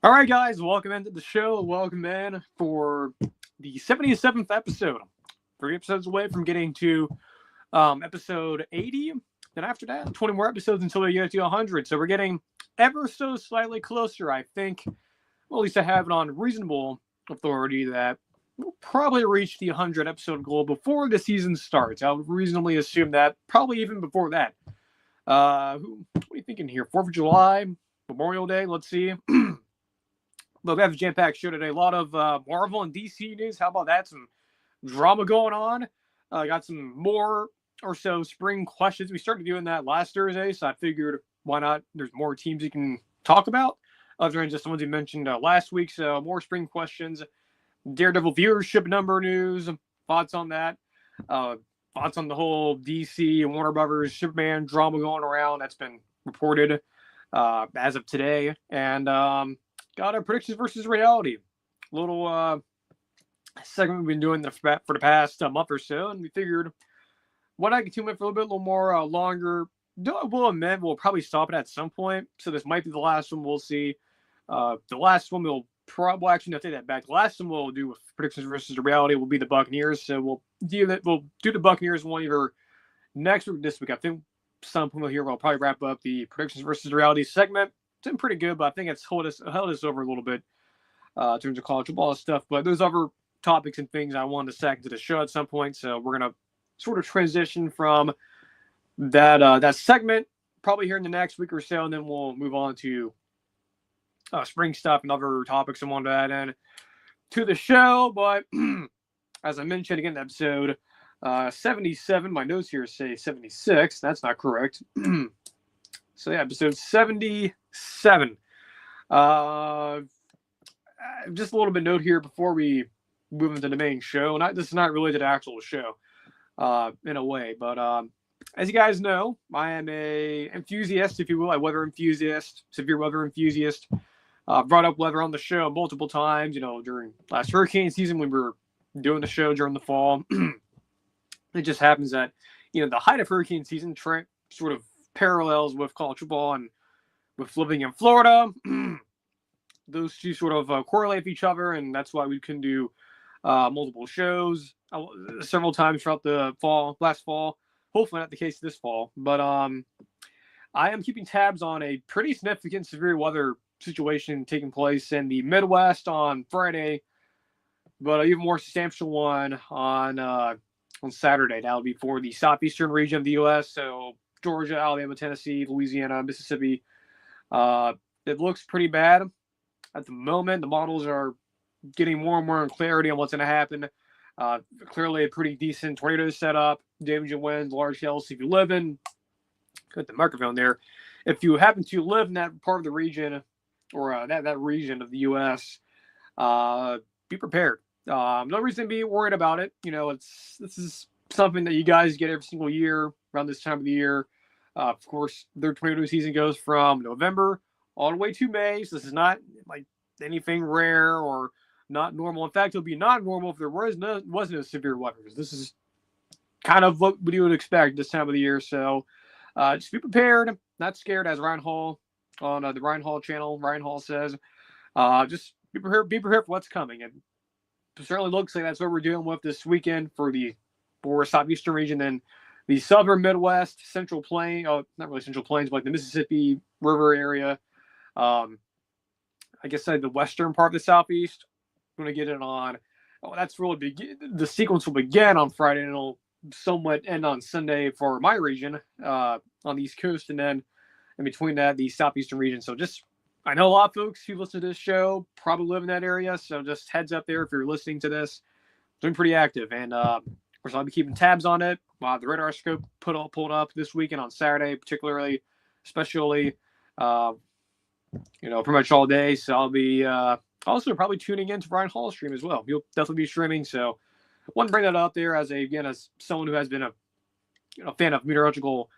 All right, guys, welcome into the show. Welcome in for the 77th episode. 3 episodes away from getting to episode 80. Then after that, 20 more episodes until we get to 100. So we're getting ever so slightly closer, I think. Well, at least I have it on reasonable authority that we'll probably reach the 100 episode goal before the season starts. I would reasonably assume that, probably even before that. What are you thinking here? 4th of July, Memorial Day, let's see. But we have a jam-packed show today. A lot of Marvel and DC news. How about that? Some drama going on. Got some more or so spring questions. We started doing that last Thursday, so I figured why not? There's more teams you can talk about other than just the ones you mentioned last week. So more spring questions. Daredevil viewership number news. Thoughts on that. Thoughts on the whole DC and Warner Brothers Superman drama going around. That's been reported as of today. And got our predictions versus reality. A little segment we've been doing for the past month or so, and we figured why not continue it for a little more longer. Though I will admit we'll probably stop it at some point, so this might be the last one. We'll see. The last one we'll probably actually not take that back. The last one we'll do with predictions versus reality will be the Buccaneers. So we'll do that. We'll do the Buccaneers one either next week or this week. I think some point here we'll probably wrap up the predictions versus reality segment. It's been pretty good, but I think it's held us over a little bit in terms of college football stuff. But there's other topics and things I wanted to stack into the show at some point. So we're gonna sort of transition from that segment probably here in the next week or so, and then we'll move on to spring stuff and other topics I wanted to add in to the show. But as I mentioned again, episode 77. My notes here say 76. That's not correct. So yeah, episode 77. Just a little bit note here before we move into the main show. This is not related to the actual show, in a way, but as you guys know, I am a enthusiast, if you will, a weather enthusiast, severe weather enthusiast. Brought up weather on the show multiple times, during last hurricane season when we were doing the show during the fall. It just happens that, the height of hurricane season sort of parallels with college football and with living in Florida. Those two sort of correlate with each other, and that's why we can do multiple shows several times throughout the last fall. Hopefully not the case this fall, but I am keeping tabs on a pretty significant severe weather situation taking place in the Midwest on Friday, but an even more substantial one on Saturday. That'll be for the southeastern region of the U.S., so Georgia, Alabama, Tennessee, Louisiana, Mississippi. It looks pretty bad at the moment. The models are getting more and more clarity on what's going to happen. Clearly a pretty decent tornado setup, damaging winds, large hails. If you live in, got the microphone there. If you happen to live in that part of the region or that region of the U.S., be prepared. No reason to be worried about it. This is something that you guys get every single year around this time of the year. Of course, their tornado season goes from November all the way to May. So this is not like anything rare or not normal. In fact, it would be not normal if there wasn't a severe weather. This is kind of what you would expect this time of the year. So just be prepared, not scared, as Ryan Hall on the Ryan Hall channel. Ryan Hall says, just be prepared for what's coming. And it certainly looks like that's what we're dealing with this weekend for southeastern region and the southern Midwest, Central Plain. Oh, not really Central Plains, but like the Mississippi River area. I guess the western part of the Southeast. I'm going to get it on. That's really the sequence will begin on Friday and it'll somewhat end on Sunday for my region on the East Coast, and then in between that, the southeastern region. So I know a lot of folks who listen to this show probably live in that area, so just heads up there if you're listening to this. It's been pretty active, and of course I'll be keeping tabs on it. The radar scope pulled up this weekend on Saturday, especially pretty much all day. So I'll be also probably tuning into Ryan Hall's stream as well. You'll definitely be streaming, so I want to bring that up there as someone who has been a fan of meteorological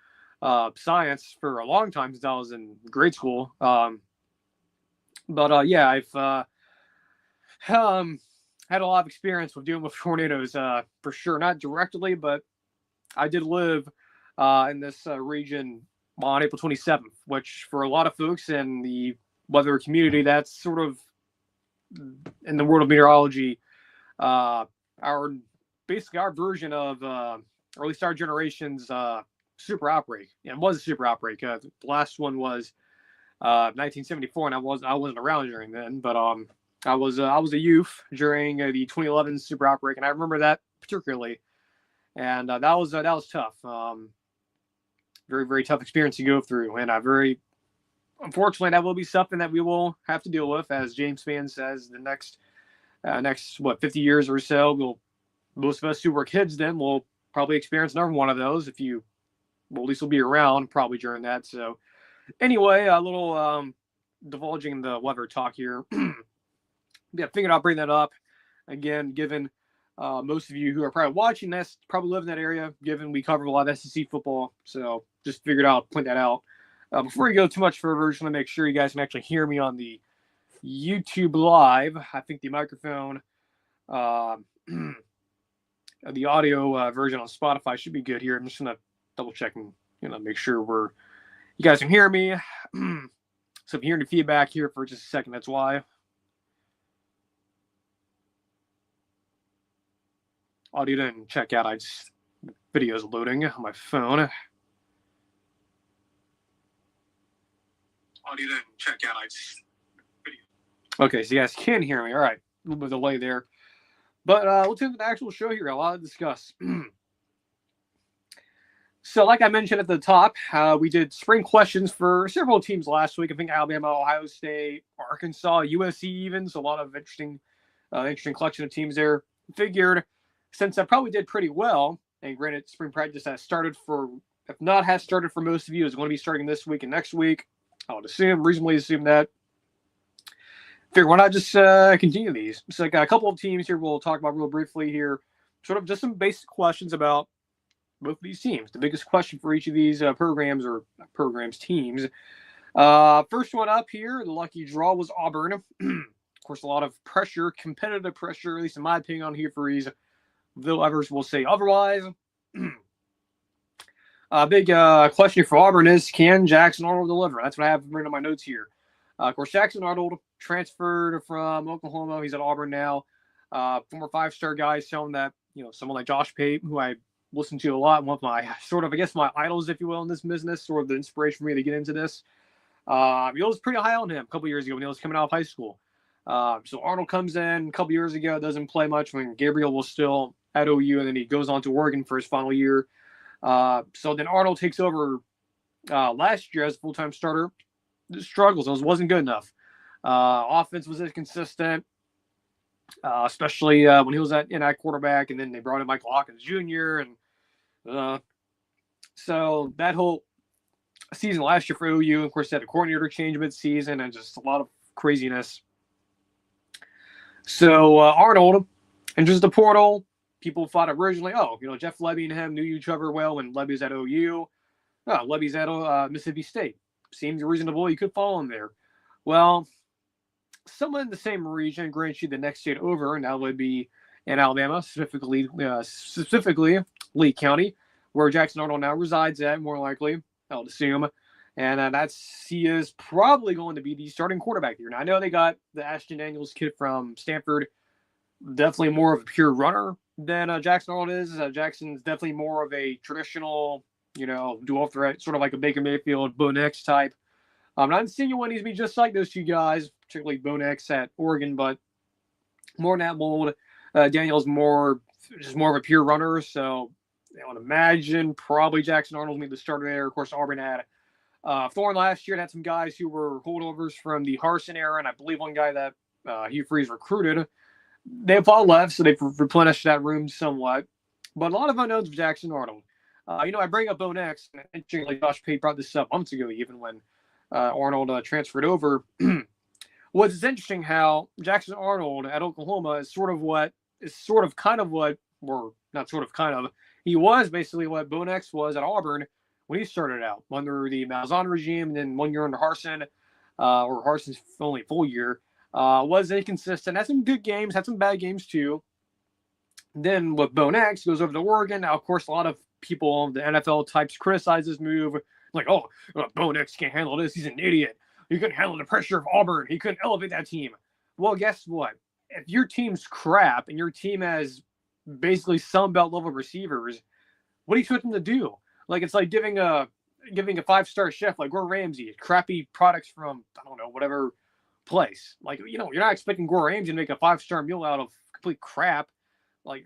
science for a long time since I was in grade school. I've had a lot of experience with dealing with tornadoes for sure. Not directly, but I did live in this region on April 27th, which for a lot of folks in the weather community. That's sort of, in the world of meteorology, our basically our version of, or at least our generation's super outbreak. And it was a super outbreak. The last one was 1974, and I wasn't around during then, but I was a youth during the 2011 super outbreak, and I remember that particularly. And that was tough. Very, very tough experience to go through, and unfortunately, that will be something that we will have to deal with, as James Spann says. The next 50 years or so, most of us who were kids then will probably experience another one of those. At least we'll be around probably during that. So, anyway, a little divulging the weather talk here. Yeah, figured I'll bring that up again, given most of you who are probably watching this probably live in that area, given we cover a lot of SEC football. So just figured I'll point that out. Before we go too much further, I just want to make sure you guys can actually hear me on the YouTube live. I think the microphone, the audio version on Spotify should be good here. I'm just going to double check and make sure you guys can hear me. So if you're hearing the feedback here for just a second, that's why. Audio didn't check out. Video's loading on my phone. Audio didn't check out. Okay, so you guys can hear me. All right, a little bit of delay there. But let's get into the actual show here. A lot to discuss. So like I mentioned at the top, we did spring questions for several teams last week. I think Alabama, Ohio State, Arkansas, USC even. So a lot of interesting collection of teams there. Figured since I probably did pretty well, and granted spring practice has started if not has started for most of you, is going to be starting this week and next week. I would reasonably assume that. Figure why not just continue these? So I got a couple of teams here we'll talk about real briefly here. Sort of just some basic questions about both of these teams. The biggest question for each of these teams. First one up here, the lucky draw was Auburn. Of course, a lot of pressure, competitive pressure, at least in my opinion, on Hugh Freeze. Though others will say otherwise. Big question for Auburn is, can Jackson Arnold deliver? That's what I have written on my notes here. Of course, Jackson Arnold transferred from Oklahoma. He's at Auburn now. Former five-star guy, showing that someone like Josh Pate, who I listen to a lot, one of my my idols, if you will, in this business, sort of the inspiration for me to get into this. He was pretty high on him a couple years ago when he was coming out of high school. So Arnold comes in a couple years ago, doesn't play much when Gabriel was still at OU, and then he goes on to Oregon for his final year. So then Arnold takes over last year as a full-time starter. Struggles. It wasn't good enough. Offense was inconsistent, especially when he was at quarterback, and then they brought in Michael Hawkins Jr. And so that whole season last year for OU, of course, they had a coordinator change mid-season and just a lot of craziness. So Arnold enters the portal. People thought originally, Jeff Lebby and him knew each other well when Lebby was at OU. Lebby's at Mississippi State. Seems reasonable. You could follow him there. Well, someone in the same region, grant you the next state over, and that would be in Alabama, specifically Lee County, where Jackson Arnold now resides at, more likely, I would assume. And he is probably going to be the starting quarterback here. Now, I know they got the Ashton Daniels kid from Stanford, definitely more of a pure runner than Jackson Arnold is. Jackson's definitely more of a traditional, dual threat, sort of like a Baker Mayfield, Bo Nix type. I'm not insinuating he's be just like those two guys, particularly Bo Nix at Oregon, but more in that mold. Daniel's just more of a pure runner, so I would imagine probably Jackson Arnold will be the starter there. Of course, Auburn had Thorne last year, and had some guys who were holdovers from the Harsin era, and I believe one guy that Hugh Freeze recruited. They've all left, so they've replenished that room somewhat. But a lot of unknowns with Jackson Arnold. I bring up Bo Nix, and interestingly, Josh Pate brought this up months ago, even when Arnold transferred over. It's interesting how Jackson Arnold at Oklahoma is he was basically what Bo Nix was at Auburn when he started out under the Malzahn regime, and then 1 year under Harsin, or Harsin's only full year. Was inconsistent, had some good games, had some bad games too. Then with Bo Nix, goes over to Oregon. Now, of course, a lot of people, the NFL types, criticize this move. Like, Bo Nix can't handle this. He's an idiot. he couldn't handle the pressure of Auburn. He couldn't elevate that team. Well, guess what? If your team's crap and your team has basically Sun Belt level receivers, what do you expect them to do? Like, it's like giving a 5-star chef like Gordon Ramsay crappy products from, I don't know, whatever place. Like, you're not expecting Gordon Ramsay to make a 5-star meal out of complete crap. Like,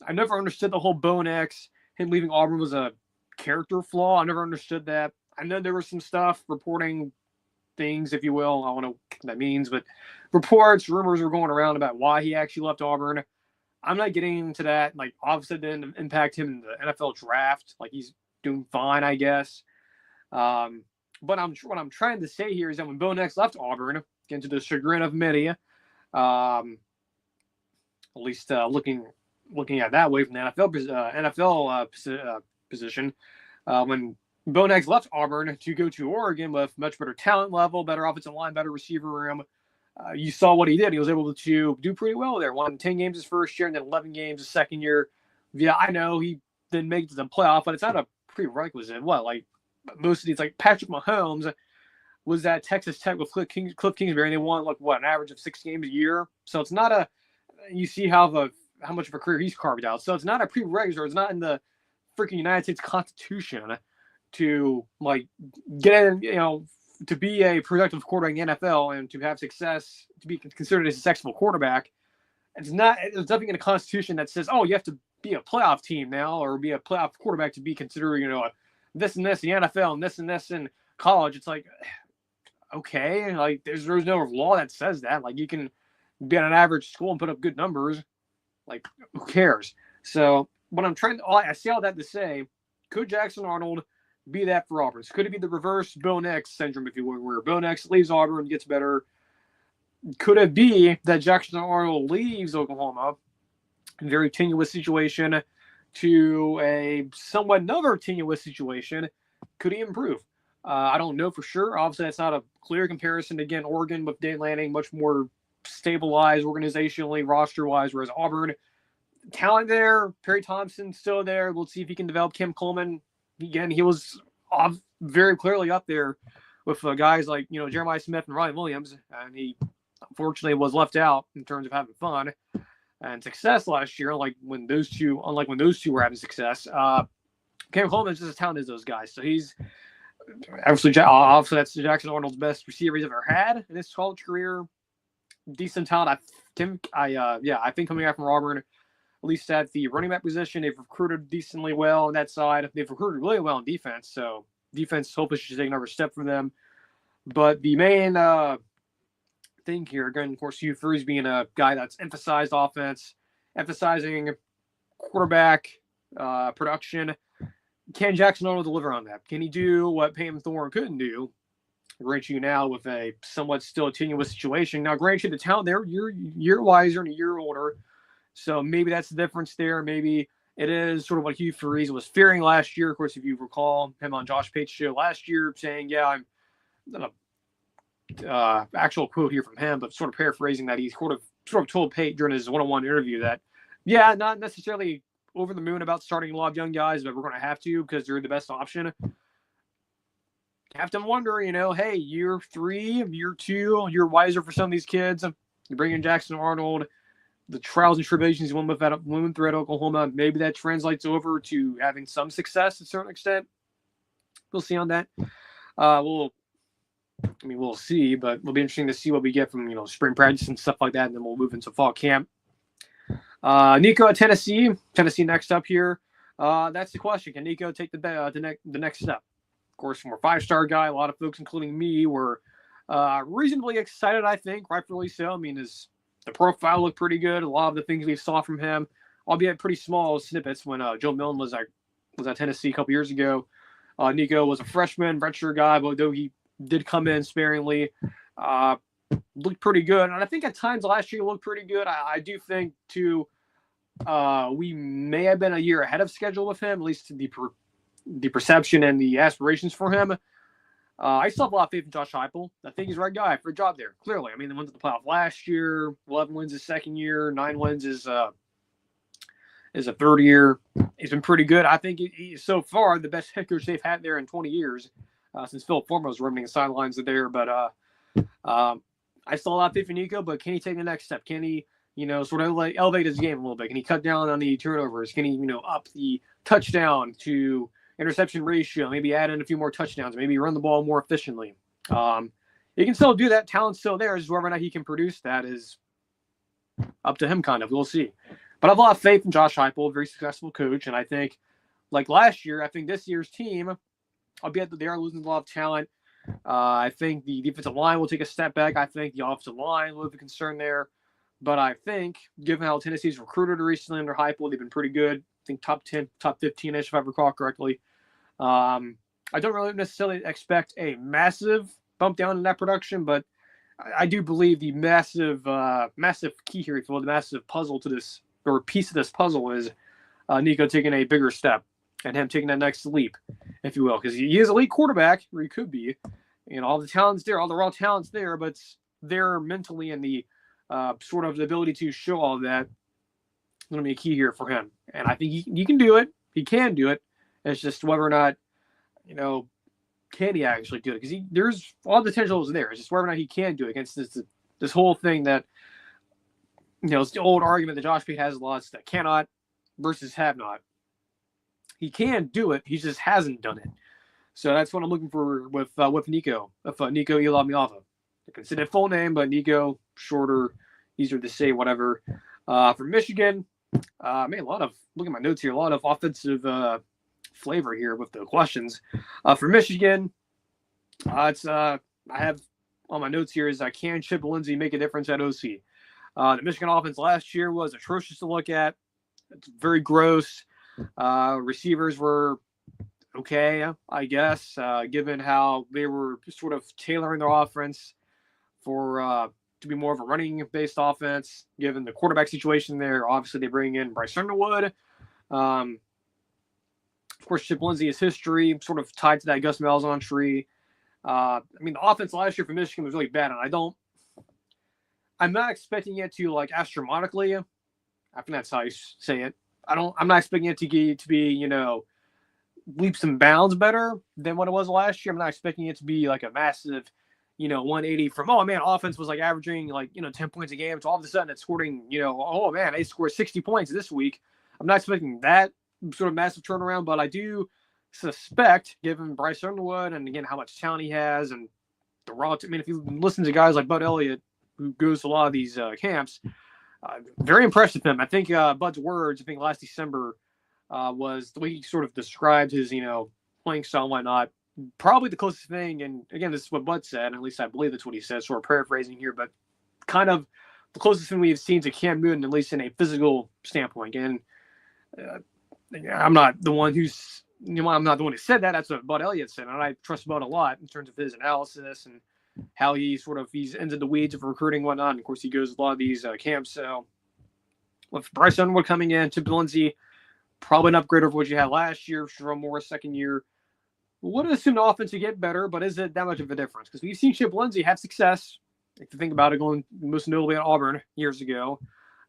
I never understood the whole Bo Nix, him leaving Auburn was a character flaw. I never understood that. I know there was some stuff reporting things, if you will. I don't know what that means, but reports, rumors were going around about why he actually left Auburn. I'm not getting into that. Like, obviously, it didn't impact him in the NFL draft. Like, he's doing fine, I guess. But what I'm trying to say here is that when Bo Nix left Auburn, again, to the chagrin of many, at least looking at that way from the NFL position, when Bo Nix left Auburn to go to Oregon with much better talent level, better offensive line, better receiver room, you saw what he did. He was able to do pretty well there. Won 10 games his first year and then 11 games his second year. Yeah, I know he didn't make it to the playoff, but it's not a prerequisite. What, like most of these, like Patrick Mahomes was at Texas Tech with Cliff Kingsbury, and they won like an average of 6 games a year. So it's not a. You see how much of a career he's carved out. So it's not a prerequisite. It's not in the freaking United States Constitution to like get in, to be a productive quarterback in the NFL and to have success, to be considered a successful quarterback. There's nothing in the Constitution that says, oh, you have to be a playoff team now or be a playoff quarterback to be considered, this and this in the NFL and this in college. It's like, okay, like there's no law that says that. Like, you can be at an average school and put up good numbers. Like, who cares? So what I say all that to say, could Jackson Arnold be that for Auburn? Could it be the reverse Bo Nix syndrome, if you will, where Bo Nix leaves Auburn and gets better? Could it be that Jackson Arnold leaves Oklahoma, a very tenuous situation, to a somewhat another tenuous situation? Could he improve? I don't know for sure. Obviously, that's not a clear comparison. Again, Oregon with Dane Lanning, much more stabilized organizationally, roster-wise, whereas Auburn, talent there. Perry Thompson still there. We'll see if he can develop. Kim Coleman, again, he was very clearly up there with guys like, Jeremiah Smith and Ryan Williams, and he unfortunately was left out in terms of having fun and success last year, unlike when those two were having success. Cam Coleman is just as talented as those guys. So he's obviously that's Jackson Arnold's best receiver he's ever had in his college career. Decent talent. I think coming out from Auburn, at least at the running back position, they've recruited decently well on that side. They've recruited really well on defense. So defense hopefully should take another step for them. But the main thing here, again, of course, Hugh Freeze being a guy that's emphasized offense, emphasizing quarterback production. Can Jackson Arnold deliver on that? Can he do what Peyton Thorne couldn't do? Grant you now with a somewhat still tenuous situation. Now, grant you the talent there, you're year wiser and a year older. So maybe that's the difference there. Maybe it is sort of what Hugh Freeze was fearing last year. Of course, if you recall him on Josh Pate's show last year saying, I'm not a actual quote here from him, but sort of paraphrasing that he sort of told Pate during his one-on-one interview that, not necessarily over the moon about starting a lot of young guys, but we're going to have to because they're the best option. Have to wonder, hey, year 3, year 2, you're wiser for some of these kids. You bring in Jackson Arnold, the trials and tribulations he went through at Oklahoma, maybe that translates over to having some success to a certain extent. We'll see on that. We'll see, but it'll be interesting to see what we get from, spring practice and stuff like that, and then we'll move into fall camp. Nico at Tennessee. Tennessee next up here. That's the question. Can Nico take the next step? Of course, from a 5-star guy, a lot of folks, including me, were reasonably excited, I think, rightfully so. I mean, the profile looked pretty good. A lot of the things we saw from him, albeit pretty small snippets when Joe Milton was at Tennessee a couple years ago. Nico was a freshman, redshirt guy, but though he did come in sparingly, looked pretty good. And I think at times last year looked pretty good. I do think, too, we may have been a year ahead of schedule with him, at least the perception and the aspirations for him. I still have a lot of faith in Josh Heupel. I think he's the right guy for a job there, clearly. I mean, they went to the playoff last year, 11 wins his second year, 9 wins is a third year. He's been pretty good. I think he's so far the best head coach they've had there in 20 years. since Phil Former was running the sidelines there. But I still a lot of faith in Nico, but can he take the next step? Can he, sort of like elevate his game a little bit? Can he cut down on the turnovers? Can he, up the touchdown to interception ratio? Maybe add in a few more touchdowns. Maybe run the ball more efficiently. He can still do that. Talent's still there. Just whether or not he can produce that is up to him, kind of. We'll see. But I have a lot of faith in Josh Heupel, a very successful coach, and I think, like last year, I think this year's team, albeit that they are losing a lot of talent, I think the defensive line will take a step back. I think the offensive line will have a concern there. But I think, given how Tennessee's recruited recently under Heupel, they've been pretty good. I think top 10, top 15-ish, if I recall correctly. I don't really necessarily expect a massive bump down in that production, but I do believe the massive key here, if you will, the massive puzzle to this, or piece of this puzzle is Nico taking a bigger step and him taking that next leap, if you will, because he is an elite quarterback, or he could be. All the talent's there, all the raw talent's there, but they're mentally and the sort of the ability to show all that is going to be a key here for him. And I think he can do it. He can do it. It's just whether or not, can he actually do it? Because there's all the potential is there. It's just whether or not he can do it against this whole thing that, it's the old argument that Josh Pate has lots that cannot versus have not. He can do it. He just hasn't done it. So that's what I'm looking for with Nico. If Nico Iamaleava. I can say that full name, but Nico, shorter, easier to say, whatever. For Michigan, made a lot of, look at my notes here, a lot of offensive flavor here with the questions. For Michigan, I have on my notes here is can Chip Lindsey make a difference at OC? The Michigan offense last year was atrocious to look at. It's very gross. Receivers were okay, I guess, given how they were sort of tailoring their offense for to be more of a running-based offense, given the quarterback situation there. Obviously, they bring in Bryce Underwood. Of course, Chip Lindsey's history sort of tied to that Gus Malzahn tree. The offense last year for Michigan was really bad, and I'm not expecting it to, astronomically, I think that's how you say it. I'm not expecting it to be, leaps and bounds better than what it was last year. I'm not expecting it to be like a massive, 180 from, offense was averaging 10 points a game. So all of a sudden it's scoring, they scored 60 points this week. I'm not expecting that sort of massive turnaround, but I do suspect, given Bryce Underwood and again, how much talent he has and the raw, if you listen to guys like Bud Elliott, who goes to a lot of these camps, very impressed with him. I think Bud's words, last December, was the way he sort of described his, playing style and whatnot. Probably the closest thing, and again, this is what Bud said, at least I believe that's what he said, sort of paraphrasing here, but kind of the closest thing we've seen to Cam Newton, at least in a physical standpoint. And I'm not the one who said that. That's what Bud Elliott said, and I trust Bud a lot in terms of his analysis and how he's into the weeds of recruiting and whatnot. And of course, he goes to a lot of these camps. So with Bryce Underwood coming in, Chip Lindsey, probably an upgrade over what you had last year. Jerome Morris, second year. Would assume the offense would get better, but is it that much of a difference? Because we've seen Chip Lindsey have success. If you think about it, going most notably at Auburn years ago,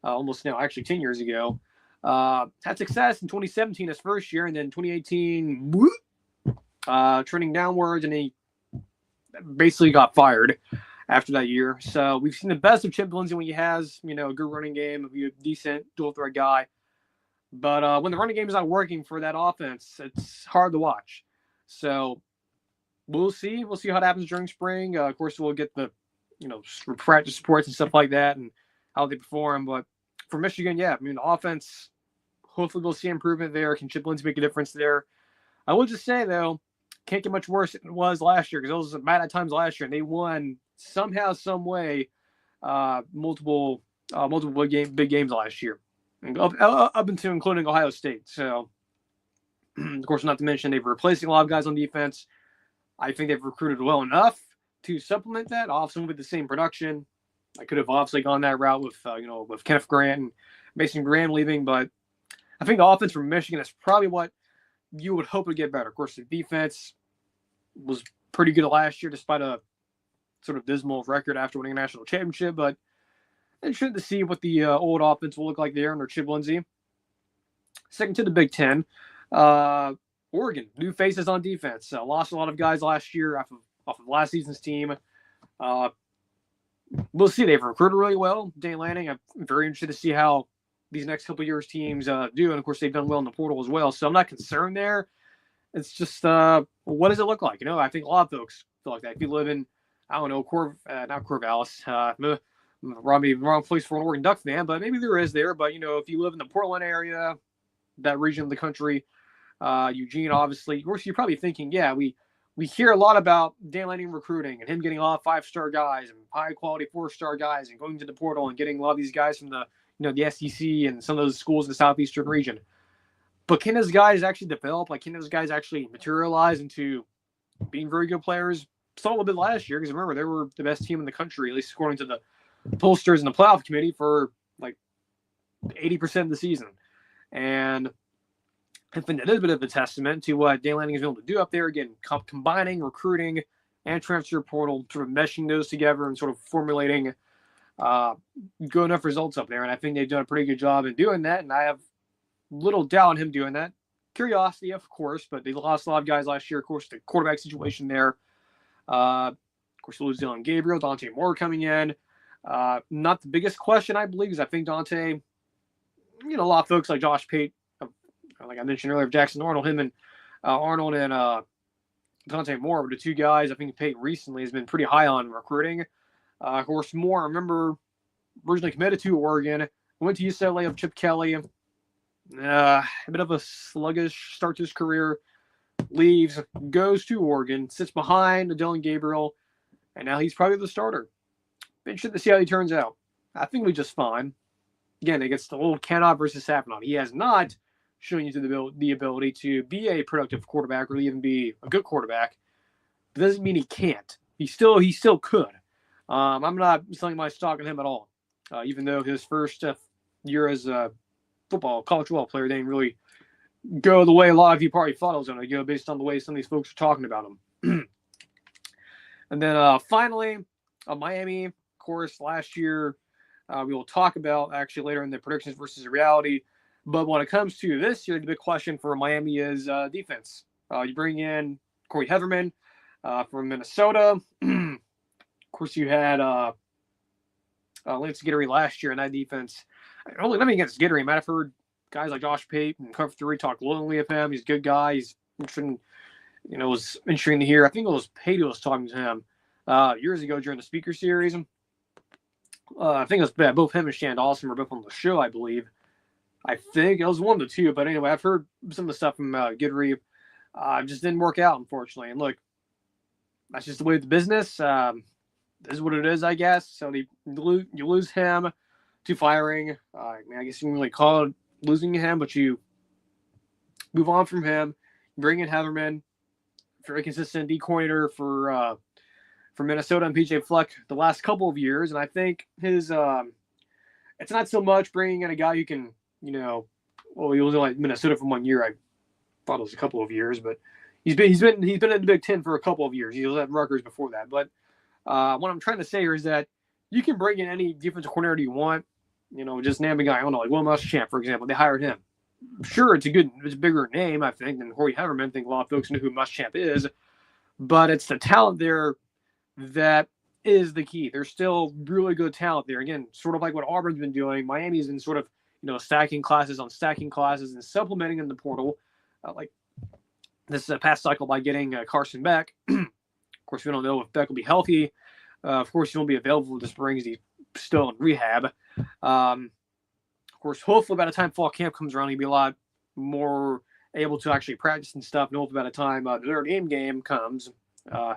almost now, actually 10 years ago. Had success in 2017, his first year, and then 2018, trending downwards, and he basically got fired after that year. So we've seen the best of Chip Lindsey when he has, a good running game, a decent dual threat guy. But when the running game is not working for that offense, it's hard to watch. So we'll see. We'll see how it happens during spring. Of course, we'll get the, practice reports and stuff like that and how they perform. But for Michigan, the offense, hopefully we'll see improvement there. Can Chip Lindsey make a difference there? I will just say, though, can't get much worse than it was last year, because it was bad at times last year, and they won somehow, some way, multiple big games last year, up until including Ohio State. So, of course, not to mention they've replacing a lot of guys on defense. I think they've recruited well enough to supplement that, often with the same production. I could have obviously gone that route with Kenneth Grant and Mason Graham leaving, but I think the offense from Michigan is probably what you would hope would get better. Of course, the defense was pretty good last year, despite a sort of dismal record after winning a national championship. But interested to see what the old offense will look like there under Chip Lindsey. Second to the Big Ten. Oregon, new faces on defense. Lost a lot of guys last year off of last season's team. We'll see. They've recruited really well. Dan Lanning, I'm very interested to see how these next couple of years teams do. And, of course, they've done well in the portal as well. So I'm not concerned there. It's just, what does it look like? I think a lot of folks feel like that. If you live in, I don't know, not Corvallis, probably the wrong place for an Oregon Duck fan, but maybe there is there. But, if you live in the Portland area, that region of the country, Eugene, obviously, of course, you're probably thinking, yeah, we hear a lot about Dan Lanning recruiting and him getting a lot of 5-star guys and high-quality 4-star guys and going to the portal and getting a lot of these guys from the, the SEC and some of those schools in the southeastern region. But can those guys actually develop? Can those guys actually materialize into being very good players? Saw a little bit last year because remember, they were the best team in the country, at least according to the pollsters and the playoff committee for 80% of the season. And I think that is a bit of a testament to what Dan Lanning is able to do up there. Again, combining recruiting and transfer portal, sort of meshing those together and sort of formulating good enough results up there. And I think they've done a pretty good job in doing that. And I have little doubt in him doing that. Curiosity, of course, but they lost a lot of guys last year. Of course, the quarterback situation there. Of course, lose Dylan Gabriel, Dante Moore coming in. Not the biggest question, I believe, because I think Dante, a lot of folks like Josh Pate, like I mentioned earlier, Jackson Arnold, him and Arnold and Dante Moore were the two guys I think Pate recently has been pretty high on recruiting. Of course, Moore, I remember, originally committed to Oregon, went to UCLA of Chip Kelly. A bit of a sluggish start to his career. Leaves, goes to Oregon, sits behind Dylan Gabriel, and now he's probably the starter. Been interested to see how he turns out. I think we just fine. Again, it gets the old Cannot versus Sappinot. He has not shown you the ability to be a productive quarterback or even be a good quarterback. It doesn't mean he can't. He still could. I'm not selling my stock on him at all. Even though his first year as a college football player didn't really go the way a lot of you probably thought it was going to go based on the way some of these folks are talking about him. And then finally, Miami, of course, last year, we will talk about actually later in the predictions versus reality. But when it comes to this year, the big question for Miami is defense. You bring in Corey Heatherman from Minnesota. Of course, you had Lance Gittery last year in that defense. Only nothing against Gittery. I've heard guys like Josh Pate and Cover 3 talk glowingly of him. He's a good guy. He's interesting. It was interesting to hear. I think it was Pate who was talking to him years ago during the speaker series. I think it was both him and Shan Dawson were both on the show, I believe. I think it was one of the two, but anyway, I've heard some of the stuff from Gittery. Just didn't work out, unfortunately. And look, that's just the way of the business. This is what it is, I guess. So you lose him to firing. I guess you wouldn't really call it losing him, but you move on from him. Bring in Heatherman, very consistent D coordinator for Minnesota and PJ Fleck the last couple of years. And I think his it's not so much bringing in a guy who can, he was only Minnesota for 1 year. I thought it was a couple of years, but he's been in the Big Ten for a couple of years. He was at Rutgers before that. But what I'm trying to say here is that you can bring in any defensive coordinator you want. Just name a guy. I don't know, like Will Muschamp, for example. They hired him. Sure, it's a bigger name, I think, than Corey Heatherman. I think a lot of folks know who Muschamp is. But it's the talent there that is the key. There's still really good talent there. Again, sort of like what Auburn's been doing. Miami's been sort of, stacking classes on stacking classes and supplementing in the portal. Like this is a past cycle by getting Carson Beck. Of course, we don't know if Beck will be healthy. Of course, he won't be available this spring as he's still in rehab. Of course, hopefully by the time fall camp comes around, he'll be a lot more able to actually practice and stuff. And hopefully by the time the third game comes, by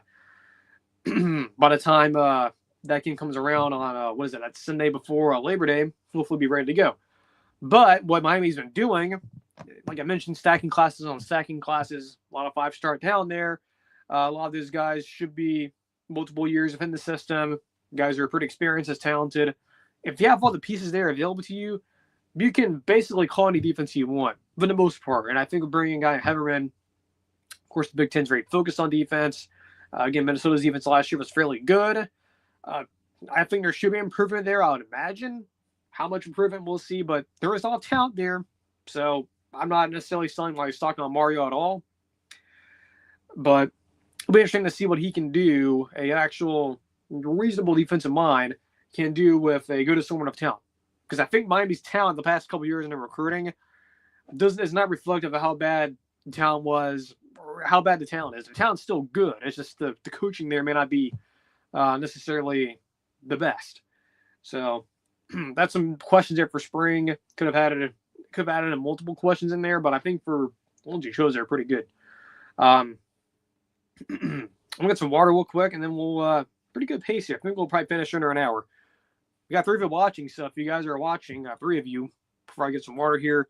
the time that game comes around on, that Sunday before Labor Day, hopefully be ready to go. But what Miami's been doing, like I mentioned, stacking classes on stacking classes, a lot of 5-star talent there. A lot of these guys should be multiple years within the system. Guys are pretty experienced, as talented. If you have all the pieces there available to you, you can basically call any defense you want for the most part. And I think bringing a guy like Heatherman, of course, the Big Ten's very focused on defense. Again, Minnesota's defense last year was fairly good. I think there should be improvement there, I would imagine. How much improvement we'll see, but there is a lot of talent there. So I'm not necessarily selling my stock on Mario at all. but it'll be interesting to see what he can do. A actual reasonable defensive mind can do with a good assortment of talent. Because I think Miami's talent the past couple years in the recruiting is not reflective of how bad the talent was or how bad the talent is. The talent's still good. It's just the coaching there may not be necessarily the best. So that's some questions there for spring. Could have added multiple questions in there, but I think for LG shows they're pretty good. I'm gonna get some water real quick, and then we'll pretty good pace here. I think we'll probably finish under an hour. We got 3 of you watching, so if you guys are watching, 3 of you, before I get some water here.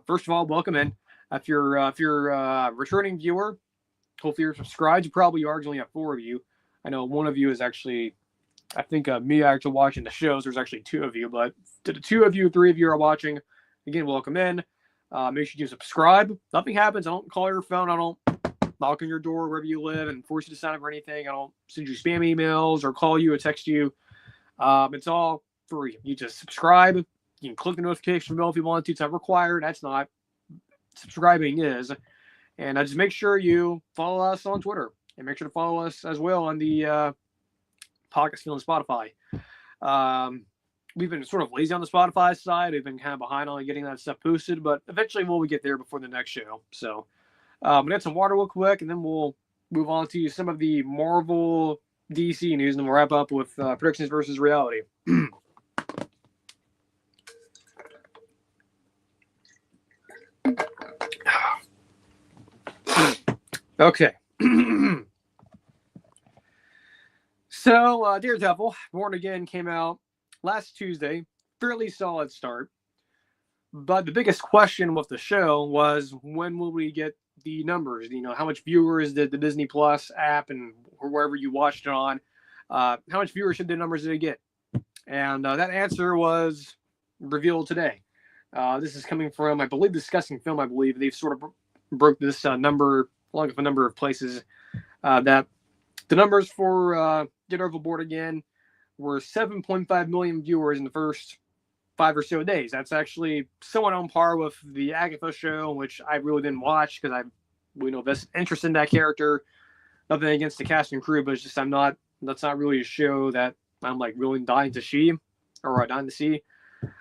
First of all, welcome in. If you're a returning viewer, hopefully you're subscribed. You probably are. There's only have 4 of you. I know one of you is actually, I think me actually watching the shows. There's actually 2 of you, but to the 2 of you, 3 of you are watching. Again, welcome in. Make sure you subscribe. Nothing happens. I don't call your phone. I don't knock on your door wherever you live and force you to sign up for anything. I don't send you spam emails or call you or text you. It's all free. You just subscribe. You can click the notification bell if you want to. It's not required. That's not. Subscribing is. And just make sure you follow us on Twitter. And make sure to follow us as well on the podcast feed on Spotify. We've been sort of lazy on the Spotify side. We've been kind of behind on getting that stuff posted, but eventually we'll get there before the next show. So we got some water real quick, and then we'll move on to some of the Marvel DC news, and then we'll wrap up with predictions versus reality. Okay. So Daredevil Born Again came out last Tuesday. Fairly solid start. But the biggest question with the show was, when will we get the numbers? You know, how much viewers did the Disney Plus app and wherever you watched it on, how much viewership the numbers did it get? And that answer was revealed today. This is coming from, I believe, Discussing Film. I believe they've sort of broke this number along with a number of places that the numbers for Daredevil Born Again were 7.5 million viewers in the first 5 or so days. That's actually somewhat on par with the Agatha show, which I really didn't watch because I really no best interest in that character. Nothing against the cast and crew, but it's just that's not really a show that I'm like really dying to see,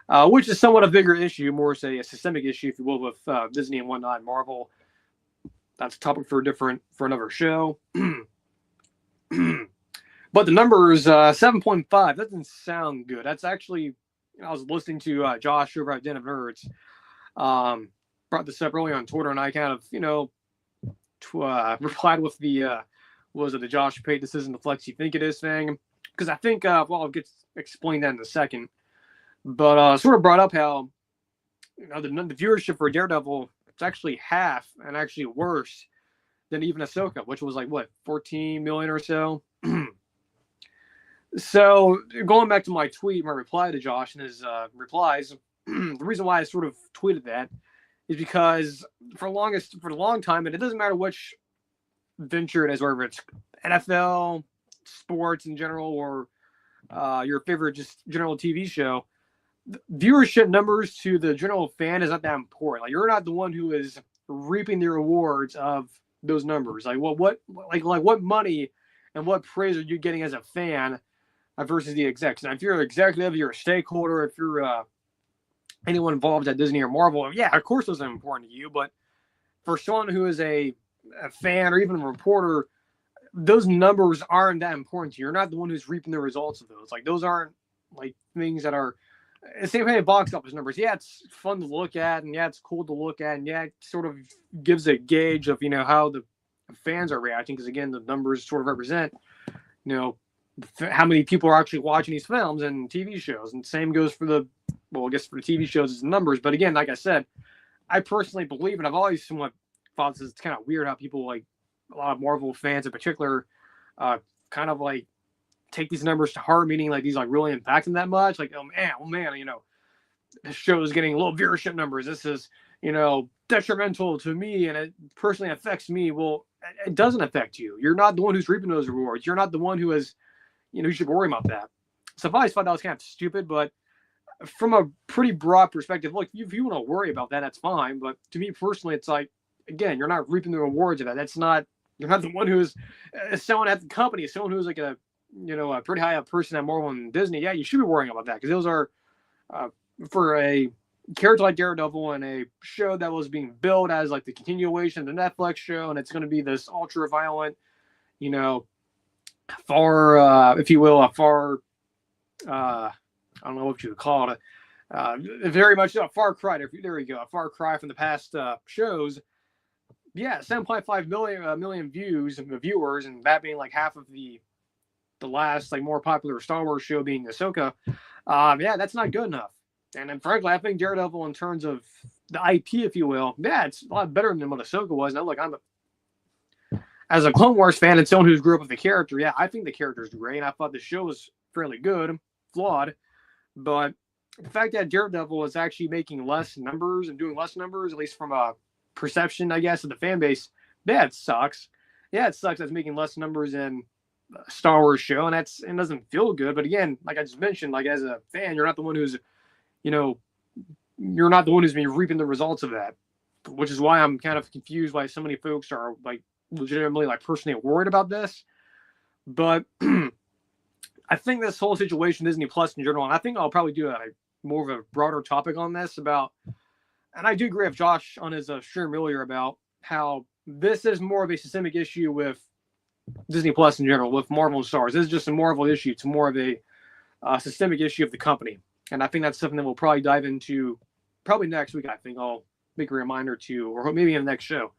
which is somewhat a bigger issue, more say a systemic issue, if you will, with Disney and whatnot, and Marvel. That's a topic for another show. But the numbers 7.5 doesn't sound good. That's actually, I was listening to Josh over at Den of Nerds. Brought this up earlier on Twitter, and I kind of replied with the the Josh Pate, this isn't the flex you think it is thing, because I think I'll explain that in a second. But sort of brought up how the viewership for Daredevil, it's actually half and actually worse than even Ahsoka, which was like 14 million or so. So going back to my reply to Josh and his replies, the reason why I sort of tweeted that is because for the long time, and it doesn't matter which venture it is, whether it's NFL, sports in general, or your favorite just general TV show, viewership numbers to the general fan is not that important. Like, you're not the one who is reaping the rewards of those numbers. Like, what money and what praise are you getting as a fan versus the execs? Now, if you're an executive, you're a stakeholder, if you're anyone involved at Disney or Marvel, yeah, of course those are important to you. But for someone who is a fan or even a reporter, those numbers aren't that important to you. You're not the one who's reaping the results of those. Like, those aren't like things that are the same way box office numbers. Yeah, it's fun to look at, and yeah, it's cool to look at, and yeah, it sort of gives a gauge of how the fans are reacting, because again, the numbers sort of represent how many people are actually watching these films and TV shows. And same goes for the TV shows as the numbers. But again, like I said, I personally believe, and I've always somewhat thought this is kind of weird how people, like a lot of Marvel fans in particular, kind of like take these numbers to heart, meaning like these like really impact them that much. Like, oh man, this show is getting low viewership numbers. This is, detrimental to me, and it personally affects me. Well, it doesn't affect you. You're not the one who's reaping those rewards. You're not the one who is, you should worry about that. So I always thought that was kind of stupid, but from a pretty broad perspective, look, if you want to worry about that, that's fine. But to me personally, it's like, again, you're not reaping the rewards of that. That's not You're not the one who's someone at the company, someone who's like a pretty high up person at Marvel and Disney. Yeah, you should be worrying about that because those are for a character like Daredevil and a show that was being billed as like the continuation of the Netflix show, and it's going to be this ultra violent, far, if you will, a far, I don't know what you would call it, very much a far cry. There we go, a far cry from the past shows. Yeah, 7.5 million viewers, and that being like half of the last like more popular Star Wars show being Ahsoka. Yeah, that's not good enough. And then frankly, I think Daredevil, in terms of the IP, if you will, yeah, it's a lot better than what Ahsoka was. Now, look, as a Clone Wars fan and someone who's grew up with the character, yeah, I think the character is great. I thought the show was fairly good, flawed, but the fact that Daredevil is actually making less numbers and doing less numbers, at least from a perception, I guess, of the fan base, yeah, it sucks. Yeah, it sucks. That's making less numbers in a Star Wars show, and it doesn't feel good. But again, like I just mentioned, like as a fan, you're not the one who's you're not the one who's been reaping the results of that, which is why I'm kind of confused why so many folks are like legitimately like personally worried about this. But I think this whole situation, Disney Plus in general, and I think I'll probably do more of a broader topic on this about, and I do agree with Josh on his stream earlier about how this is more of a systemic issue with Disney Plus in general, with Marvel and Star Wars. This is just a Marvel issue. It's more of a systemic issue of the company. And I think that's something that we'll probably dive into probably next week. I think I'll make a reminder to, or maybe in the next show,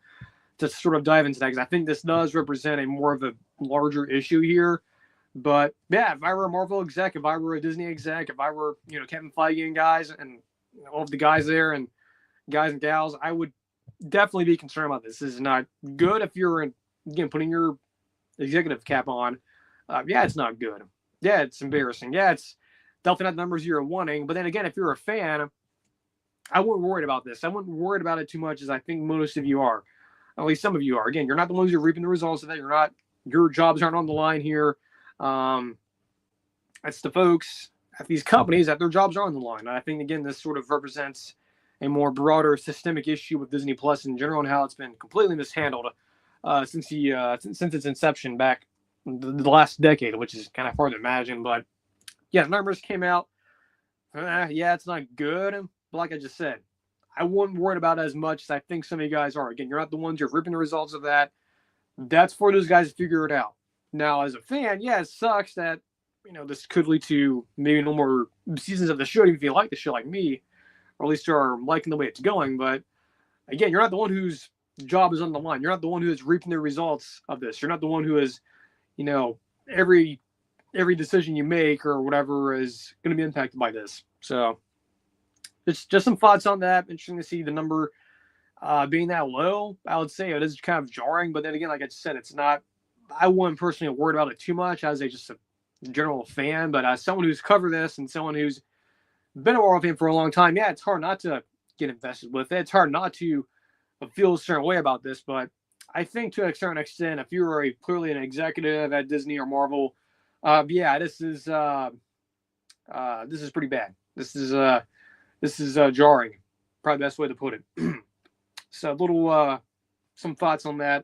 to sort of dive into that, because I think this does represent a more of a larger issue here. But yeah, if I were a Marvel exec, if I were a Disney exec, if I were, Kevin Feige and guys and all of the guys there and guys and gals, I would definitely be concerned about this. This is not good. If you're, again, putting your executive cap on, yeah, it's not good. Yeah, it's embarrassing. Yeah, it's definitely not the numbers you're wanting. But then again, if you're a fan, I wouldn't worry about this. I wouldn't worry about it too much as I think most of you are. At least some of you are. Again, you're not the ones who are reaping the results of that. Your jobs aren't on the line here. It's the folks at these companies that their jobs are on the line. And I think, again, this sort of represents a more broader systemic issue with Disney Plus in general and how it's been completely mishandled since its inception back the last decade, which is kind of hard to imagine. But yeah, the numbers came out. Yeah, it's not good. But like I just said, I wouldn't worry about it as much as I think some of you guys are. Again, you're not the ones who are ripping the results of that. That's for those guys to figure it out. Now, as a fan, yeah, it sucks that, this could lead to maybe no more seasons of the show, even if you like the show like me, or at least are liking the way it's going. But again, you're not the one whose job is on the line. You're not the one who is reaping the results of this. You're not the one who is, every decision you make or whatever is going to be impacted by this. So it's just some thoughts on that. Interesting to see the number being that low. I would say it is kind of jarring, but then again, like I said, it's not, I wouldn't personally worry about it too much as just a general fan, but as someone who's covered this and someone who's been a Marvel fan for a long time, yeah, it's hard not to get invested with it. It's hard not to feel a certain way about this, but I think to a certain extent, if you were clearly an executive at Disney or Marvel, yeah, this is pretty bad. This is jarring, probably the best way to put it. So a little, some thoughts on that.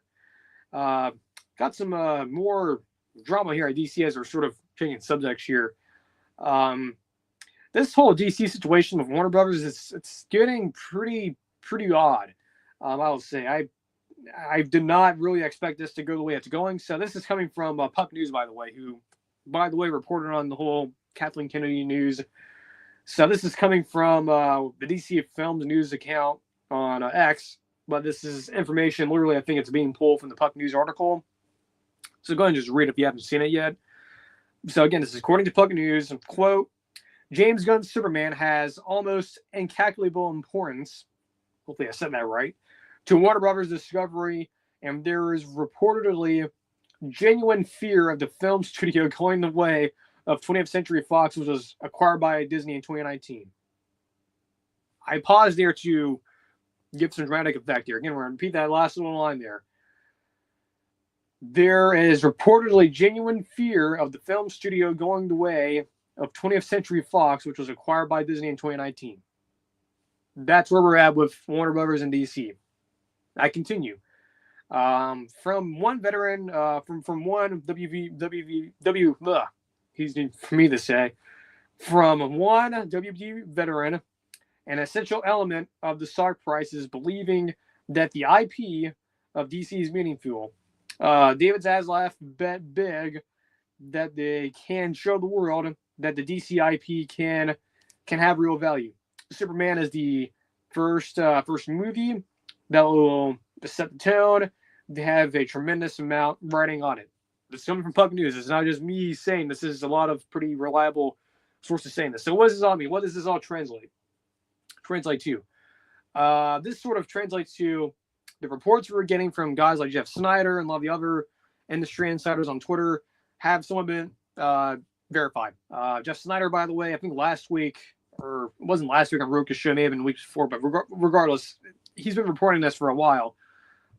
Got some more drama here at DC as we're sort of changing subjects here. This whole DC situation with Warner Brothers, it's getting pretty odd. I will say I did not really expect this to go the way it's going. So this is coming from Puck News, by the way, who, by the way, reported on the whole Kathleen Kennedy news. So this is coming from the DC Films news account on X, but this is information. Literally, I think it's being pulled from the Puck News article. So go ahead and just read it if you haven't seen it yet. So again, this is according to Puck News. Quote, James Gunn's Superman has almost incalculable importance. Hopefully I said that right. To Warner Brothers Discovery, and there is reportedly genuine fear of the film studio going the way of 20th Century Fox, which was acquired by Disney in 2019. I paused there to give some dramatic effect here. Again, we're going to repeat that last little line there. There is reportedly genuine fear of the film studio going the way of 20th Century Fox, which was acquired by Disney in 2019. That's where we're at with Warner Brothers and DC. I continue. From one veteran, from one he's for me to say, from one WB veteran, an essential element of the stock price is believing that the IP of DC is meaningful. David Zaslav bet big that they can show the world that the DC IP can have real value. Superman is the first movie that will set the tone. They have a tremendous amount writing on it. This is coming from Puck News. It's not just me saying this. Is a lot of pretty reliable sources saying this. So what does this all mean? What does this all translate to? This sort of translates to the reports we're getting from guys like Jeff Snyder and a lot of the other industry insiders on Twitter have somewhat been verified. Jeff Snyder, by the way, I think last week, or it wasn't last week on Roka's show, maybe in weeks before, but regardless, he's been reporting this for a while,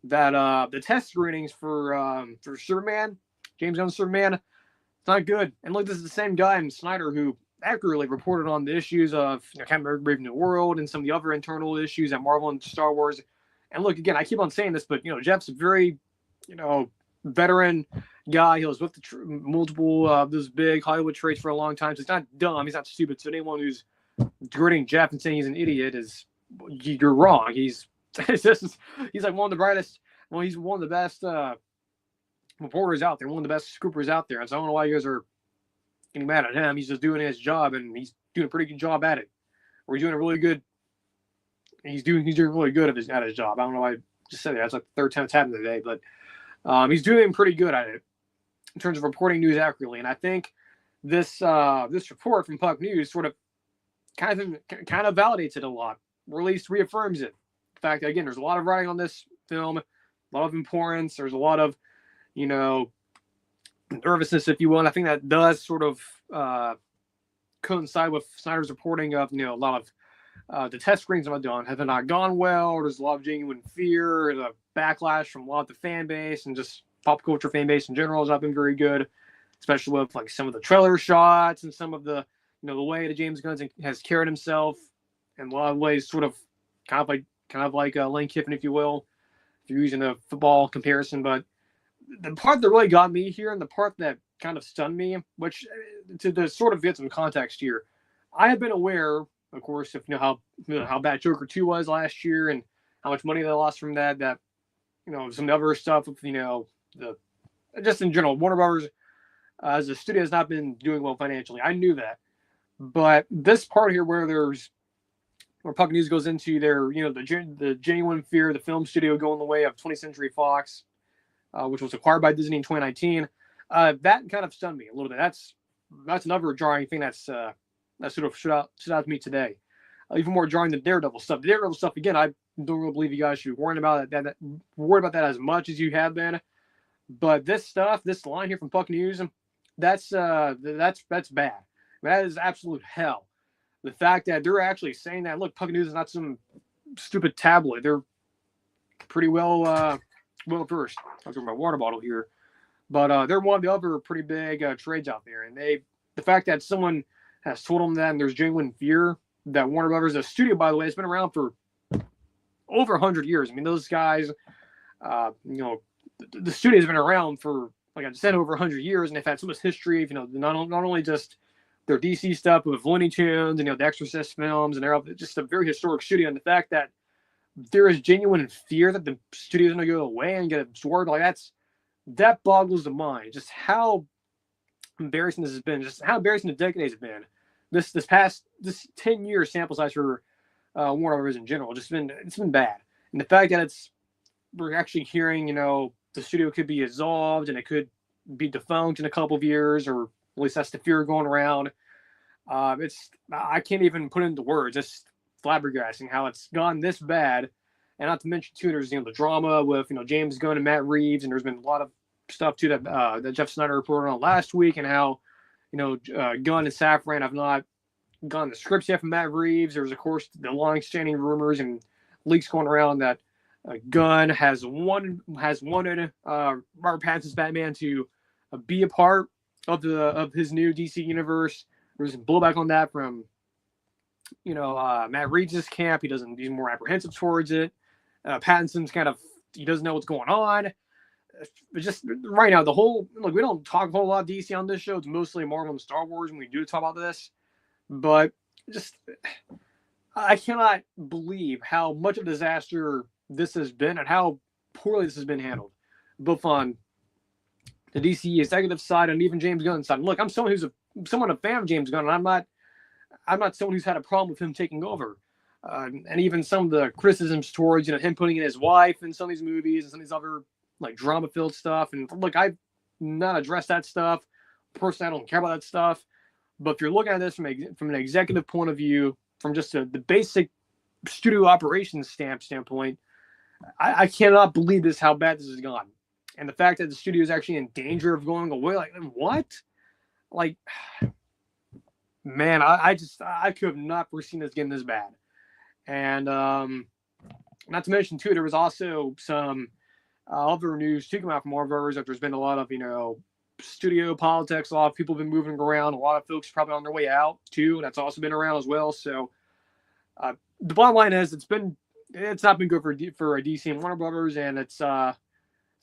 that the test screenings for Superman, James Gunn's Superman, it's not good. And look, this is the same guy in Snyder who accurately reported on the issues of Captain America: Brave New World and some of the other internal issues at Marvel and Star Wars. And look, again, I keep on saying this, but Jeff's a very veteran guy. He was with multiple those big Hollywood trades for a long time. So he's not dumb. He's not stupid. So anyone who's gritting Jeff and saying he's an idiot you're wrong. He's like one of the brightest. Well, he's one of the best reporters out there, one of the best scoopers out there. And so I don't know why you guys are getting mad at him. He's just doing his job, and he's doing a pretty good job at it. Or he's doing a really good. He's doing really good at his job. I don't know why I just said that. That's like the third time it's happened today, but he's doing pretty good at it in terms of reporting news accurately. And I think this report from Puck News sort of kind of validates it a lot, or at least reaffirms it. The fact that, again, there's a lot of writing on this film, a lot of importance. There's a lot of nervousness, if you will. And I think that does sort of coincide with Snyder's reporting of a lot of the test screens have not gone well. There's a lot of genuine fear, the backlash from a lot of the fan base and just pop culture fan base in general has not been very good, especially with like some of the trailer shots and some of the the way that James Gunn has carried himself in a lot of ways, sort of kind of like Lane Kiffin, if you will, if you're using a football comparison. But the part that really got me here, and the part that kind of stunned me, which to sort of get some context here, I have been aware, of course, if how bad Joker 2 was last year and how much money they lost from that some other stuff with just in general, Warner Brothers as a studio has not been doing well financially. I knew that. But this part here where Puck News goes into their, the genuine fear of the film studio going the way of 20th Century Fox, which was acquired by Disney in 2019, that kind of stunned me a little bit. That's another jarring thing that sort of stood out to me today. Even more jarring than Daredevil stuff. The Daredevil stuff, again, I don't really believe you guys should be worried about that as much as you have been. But this line here from Puck News, that's bad. That is absolute hell. The fact that they're actually saying that, look, Puck News is not some stupid tabloid. They're pretty well versed. I'm talking about water bottle here, but they're one of the other pretty big trades out there. And the fact that someone has told them that, and there's genuine fear that Warner Brothers, the studio, by the way, has been around for over 100 years. I mean, those guys, the studio has been around for, like I said, over 100 years, and they've had so much history. Not only just their DC stuff with Looney Tunes and the Exorcist films, and they're just a very historic studio. And the fact that there is genuine fear that the studio is going to go away and get absorbed, that boggles the mind. Just how embarrassing this has been. Just how embarrassing the decades have been. This 10-year sample size for Warner Brothers in general, it's been bad. And the fact that we're actually hearing, the studio could be dissolved and it could be defunct in a couple of years, or at least that's the fear going around. I can't even put it into words. It's flabbergasting how it's gone this bad. And not to mention too, there's the drama with James Gunn and Matt Reeves, and there's been a lot of stuff too that Jeff Snyder reported on last week, and how Gunn and Safran have not gotten the scripts yet from Matt Reeves. There's of course the long-standing rumors and leaks going around that Gunn has wanted Robert Pattinson's Batman to be a part of his new DC universe. There's some blowback on that from Matt Reeves' camp. He's more apprehensive towards it. Pattinson's kind of he doesn't know what's going on. But just right now, we don't talk a whole lot of DC on this show. It's mostly Marvel and Star Wars when we do talk about this. But just, I cannot believe how much of a disaster this has been and how poorly this has been handled, both on the DC executive side and even James Gunn's side. And look, I'm someone who's a fan of James Gunn, and I'm not someone who's had a problem with him taking over. And even some of the criticisms towards him putting in his wife in some of these movies and some of these other like drama-filled stuff. And look, I've not addressed that stuff. Personally, I don't care about that stuff. But if you're looking at this from an executive point of view, from just the basic studio operations standpoint, I cannot believe this, how bad this has gone. And the fact that the studio is actually in danger of going away, like, what? Like, man, I could have not foreseen this getting this bad. And not to mention, too, there was also some other news too come out from Marvel that there's been a lot of, studio politics. A lot of people have been moving around. A lot of folks probably on their way out too. And that's also been around as well. So the bottom line is it's not been good for DC and Warner Brothers, and it's not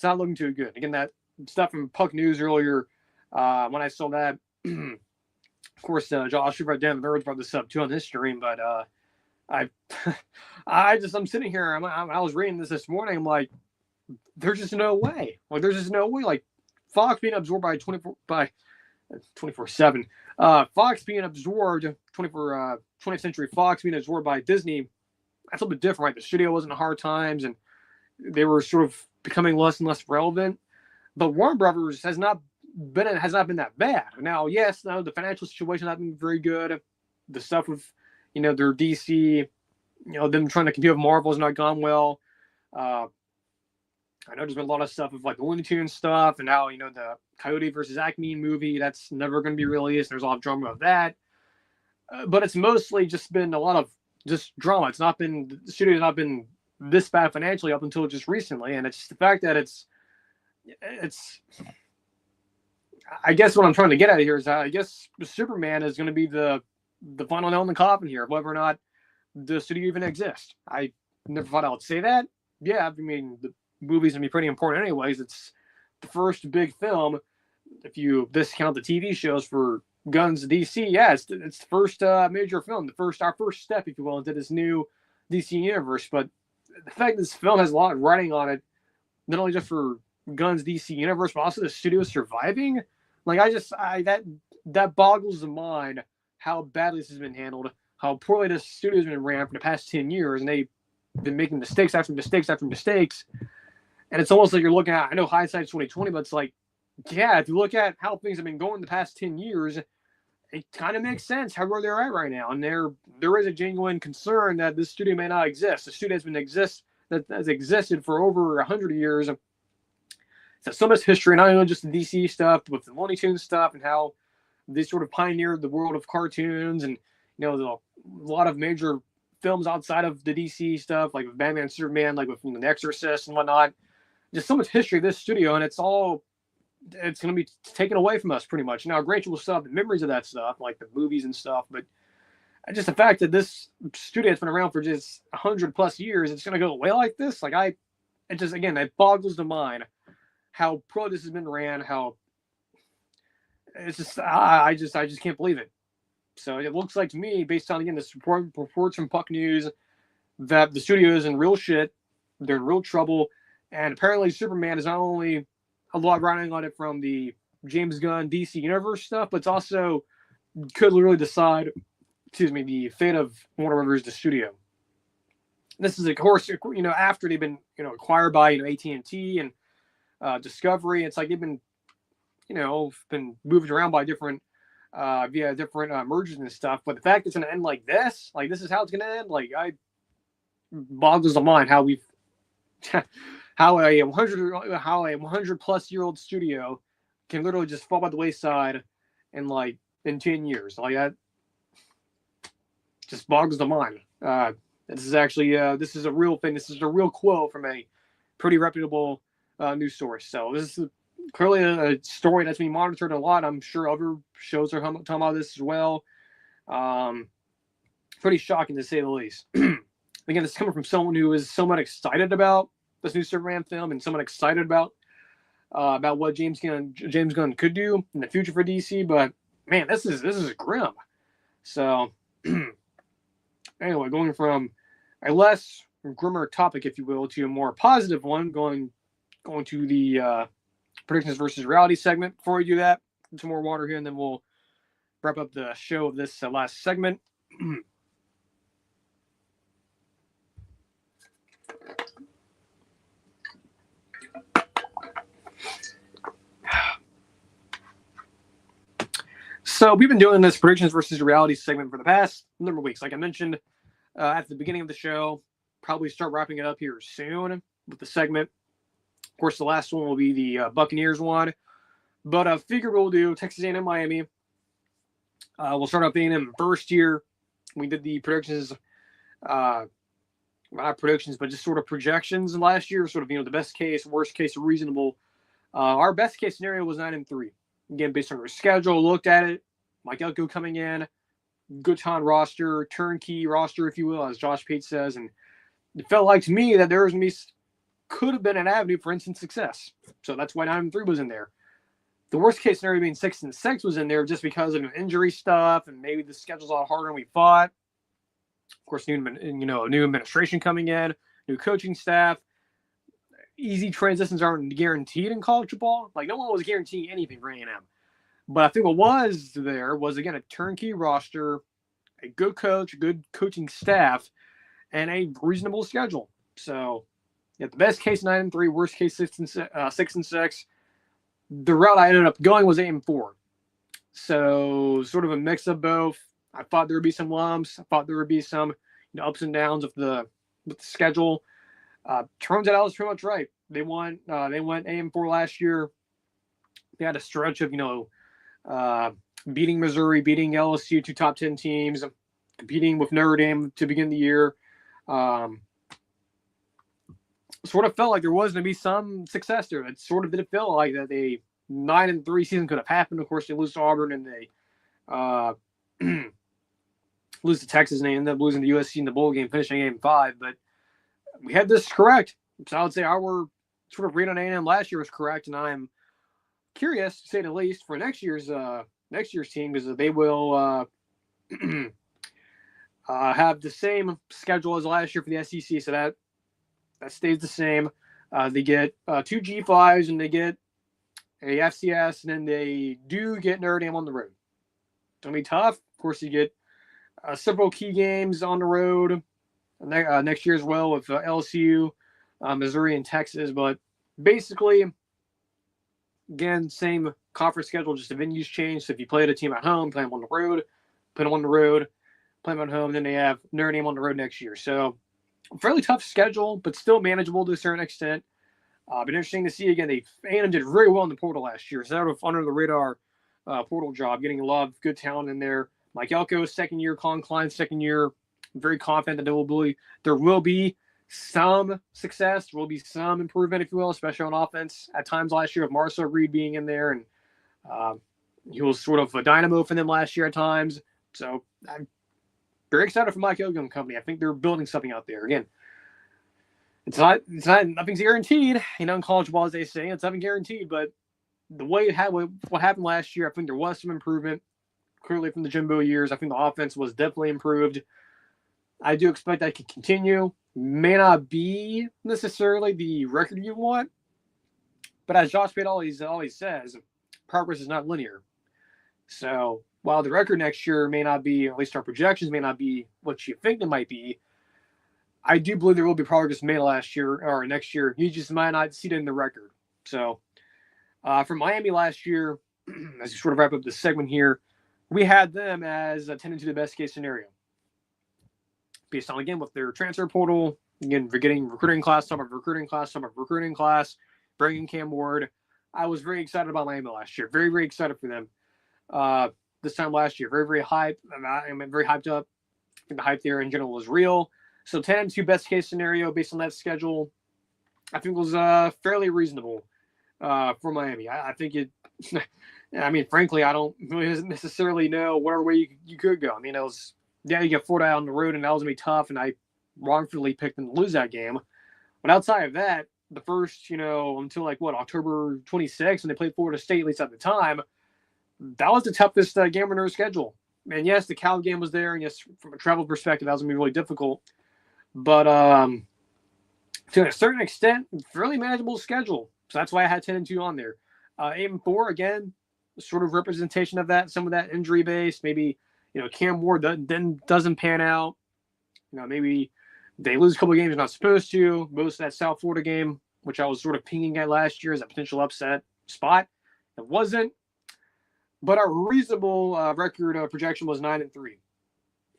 looking too good. Again, that stuff from Puck News earlier, when I saw that, of course, Josh right down the road brought this up too on his stream, but I'm sitting here. I was reading this morning. I'm like, there's just no way. Like, there's just no way. Like, Fox being absorbed by 24/7. Fox being absorbed 20th Century Fox being absorbed by Disney. That's a little bit different, right? The studio was in hard times, and they were sort of becoming less and less relevant. But Warner Brothers has not been that bad. Now, yes, the financial situation has not been very good. The stuff with their DC, them trying to compete with Marvel has not gone well. I know there's been a lot of stuff with like the Looney Tunes stuff, and now the Coyote versus Acme movie that's never going to be released. There's a lot of drama about that, but it's mostly just been a lot of just drama. The studio's not been this bad financially up until just recently, and it's just the fact that it's. I guess what I'm trying to get at here is I guess Superman is going to be the final nail in the coffin here, whether or not the studio even exists. I never thought I would say that. Yeah, I mean the movie's gonna be pretty important anyways. It's the first big film, if you discount the TV shows for Gunn's DC. Yeah, it's the first major film, our first step, if you will, into this new DC universe. But the fact that this film has a lot of writing on it, not only just for Gunn's DC universe, but also the studio surviving. Like, that boggles the mind how badly this has been handled, how poorly this studio has been ran for the past 10 years, and they've been making mistakes after mistakes after mistakes. And it's almost like you're looking at, I know hindsight's 2020, but it's like, yeah, if you look at how things have been going the past 10 years, it kind of makes sense how where they're at right now. And there is a genuine concern that this studio may not exist. The studio has existed for over 100 years. It's so much history, not only just the DC stuff, but the Looney Tunes stuff, and how they sort of pioneered the world of cartoons, and there's a lot of major films outside of the DC stuff, like with Batman, Superman, like with The Exorcist and whatnot. Just so much history of this studio, and it's going to be taken away from us pretty much. Now, granted, we'll still have the memories of that stuff, like the movies and stuff, but just the fact that this studio has been around for just 100+ years, it's going to go away like this. Like, it boggles the mind how poorly this has been ran. How it's just, I just can't believe it. So it looks like to me, based on, again, this reports from Puck News, that the studio is in real shit. They're in real trouble. And apparently Superman is not only a lot riding on it from the James Gunn DC Universe stuff, but it's also could literally decide, the fate of Warner Brothers, the studio. This is, of course, after they've been, acquired by, AT&T and Discovery. It's like they've been, been moved around by different via different mergers and stuff. But the fact it's going to end like this is how it's going to end. Like, boggles the mind how we've how a 100+ year old studio can literally just fall by the wayside in 10 years. Like, that just boggles the mind. This is actually this is a real thing. This is a real quote from a pretty reputable news source. So this is clearly a story that's being monitored a lot. I'm sure other shows are talking about this as well. Pretty shocking, to say the least. Again, it's coming from someone who is somewhat excited about this new Superman film and somewhat excited about what James Gunn could do in the future for DC. But man, this is grim. So anyway, going from a less grimmer topic, if you will, to a more positive one, going to the predictions versus reality segment. Before we do that, some more water here, and then we'll wrap up the show of this last segment. So we've been doing this predictions versus reality segment for the past number of weeks. Like I mentioned at the beginning of the show, probably start wrapping it up here soon with the segment. Of course, the last one will be the Buccaneers one. But I figure we'll do Texas A&M Miami. We'll start off A&M first year. We did the predictions, not predictions, but just sort of projections last year. Sort of, the best case, worst case, reasonable. Our best case scenario was 9-3. Again, based on our schedule, looked at it. Mike Elko coming in, good time roster, turnkey roster, if you will, as Josh Pate says. And it felt like to me that there was could have been an avenue for instant success. So that's why 9-3 was in there. The worst case scenario being 6-6 was in there just because of injury stuff and maybe the schedule's a lot harder than we thought. Of course, new administration coming in, new coaching staff. Easy transitions aren't guaranteed in college football. Like, no one was guaranteeing anything for A&M. But I think what was there was, again, a turnkey roster, a good coach, good coaching staff, and a reasonable schedule. So, the best case 9-3, worst case 6-6. The route I ended up going was 8-4. So, sort of a mix of both. I thought there would be some lumps. I thought there would be some ups and downs with the schedule. Turns out I was pretty much right. They went 8-4 last year. They had a stretch of beating Missouri, beating LSU, 2 top 10 teams, competing with Notre Dame to begin the year. Sort of felt like there was going to be some success there. It sort of did feel like that a 9-3 season could have happened. Of course, they lose to Auburn and they lose to Texas, and they end up losing to USC in the bowl game, finishing 8-5. But we had this correct. So I would say our sort of read on A&M last year was correct, and I'm curious, to say the least, for next year's team, because they will have the same schedule as last year for the SEC, so that stays the same. They get 2 G5s, and they get a FCS, and then they do get Notre Dame on the road. It's going to be tough. Of course, you get several key games on the road next year as well with LSU, Missouri, and Texas. But basically, again, same conference schedule, just the venues change. So if you play at a team at home, play them on the road, play them on the road, play them at home, then they have Notre Dame on the road next year. So fairly tough schedule, but still manageable to a certain extent. Been interesting to see. Again, A&M did very well in the portal last year. Sort of under the radar portal job, getting a lot of good talent in there. Mike Elko, second year, Colin Klein, second year. I'm very confident that there will be some success. There will be some improvement, if you will, especially on offense. At times last year with Marcel Reed being in there, and he was sort of a dynamo for them last year at times. So I'm very excited for Mike Elko and company. I think they're building something out there. Again, nothing's guaranteed. In college ball, as they say, it's nothing guaranteed. But the way what happened last year, I think there was some improvement. Clearly from the Jimbo years, I think the offense was definitely improved. I do expect that could continue. May not be necessarily the record you want, but as Josh Pate always says, progress is not linear. So while the record next year may not be, at least our projections may not be what you think it might be, I do believe there will be progress made last year or next year. You just might not see it in the record. So for Miami last year, as we sort of wrap up this segment here, we had them as attending to the best case scenario. Based on, again, with their transfer portal, again, we're getting recruiting class, summer recruiting class, bringing Cam Ward. I was very excited about Miami last year. Very, very excited for them. This time last year, very, very hyped. I'm very hyped up. I think the hype there in general was real. So 10-2 best case scenario based on that schedule, I think was fairly reasonable for Miami. I think it. I mean, frankly, I don't really necessarily know whatever way you could go. I mean, you get Florida on the road, and that was going to be tough, and I wrongfully picked them to lose that game. But outside of that, the first, until like October 26th, when they played Florida State, at least at the time, that was the toughest game on their schedule. And yes, the Cal game was there, and yes, from a travel perspective, that was gonna be really difficult. But to a certain extent, fairly manageable schedule. So that's why I had 10-2 on there. 8-4 again, sort of representation of that. Some of that injury base, maybe Cam Ward doesn't pan out. Maybe they lose a couple of games they're not supposed to. Most of that South Florida game, which I was sort of pinging at last year as a potential upset spot, it wasn't. But our reasonable record projection was 9-3,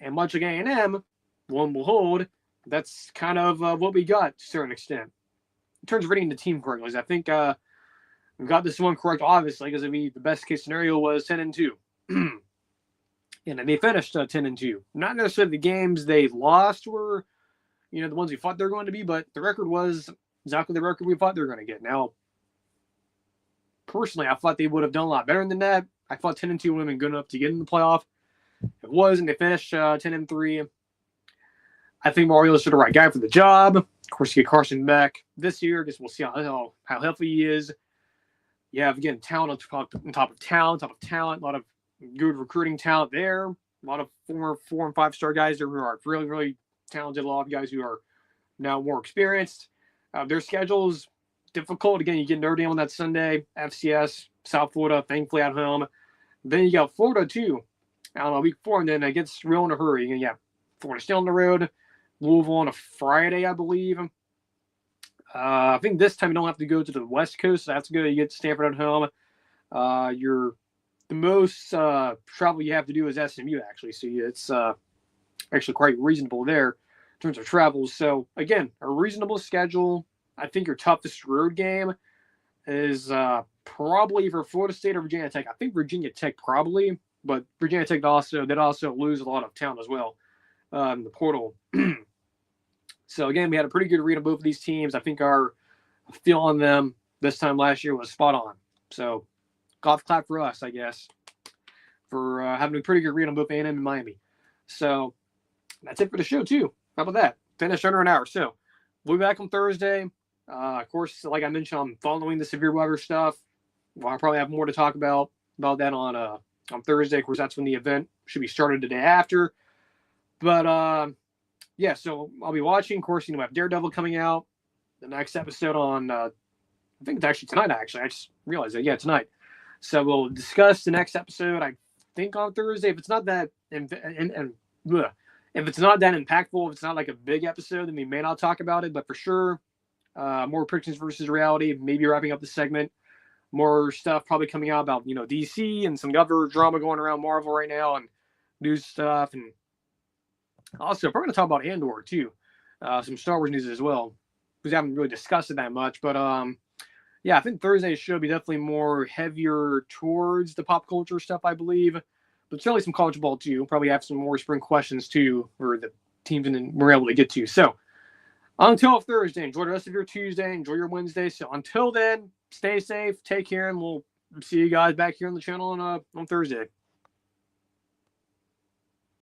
and much like A&M, one will hold. That's kind of what we got to a certain extent. In terms of reading the team correctly, I think we got this one correct, obviously, because the best case scenario was 10-2. And they finished 10-2. Not necessarily the games they lost were, the ones we thought they were going to be, but the record was exactly the record we thought they were going to get. Now, personally, I thought they would have done a lot better than that. I thought 10-2 would have been good enough to get in the playoff. It was, and they finished 10-3. I think Mario's the right guy for the job. Of course, you get Carson back this year. I guess we'll see how healthy he is. You have, again, talent on top of talent, a lot of good recruiting talent there. A lot of former 4- and 5-star guys there who are really, really talented. A lot of guys who are now more experienced. Their schedule is difficult. Again, you get Notre Dame on that Sunday, FCS, South Florida, thankfully at home. Then you got Florida, too, week 4, and then it gets real in a hurry. And, Florida still on the road. Louisville on a Friday, I believe. I think this time you don't have to go to the West Coast. So that's good. You get Stanford at home. The most travel you have to do is SMU, actually. So it's actually quite reasonable there in terms of travel. So, again, a reasonable schedule. I think your toughest road game is probably for Florida State or Virginia Tech. I think Virginia Tech probably, but Virginia Tech did also lose a lot of talent as well in the portal. So, again, we had a pretty good read on both of these teams. I think our feel on them this time last year was spot on. So, golf clap for us, I guess, for having a pretty good read on both A&M and Miami. So, that's it for the show, too. How about that? Finished under an hour. So, we'll be back on Thursday. Of course, like I mentioned, I'm following the severe weather stuff. Well, I'll probably have more to talk about that on Thursday. Of course, that's when the event should be started the day after. But, so I'll be watching. Of course, we have Daredevil coming out. The next episode on, I think it's actually tonight, actually. I just realized that. Yeah, tonight. So we'll discuss the next episode, I think, on Thursday. If it's not that if it's not that impactful, if it's not like a big episode, then we may not talk about it. But for sure, more predictions versus reality, maybe wrapping up the segment. More stuff probably coming out about, DC and some other drama going around Marvel right now and news stuff. And also, we're going to talk about Andor, too. Some Star Wars news as well, because we haven't really discussed it that much. But, I think Thursday's show will be definitely more heavier towards the pop culture stuff, I believe. But certainly some college ball, too. Probably have some more spring questions, too, for the teams and we're able to get to. So, until Thursday, enjoy the rest of your Tuesday. Enjoy your Wednesday. So, until then, stay safe, take care, and we'll see you guys back here on the channel on Thursday.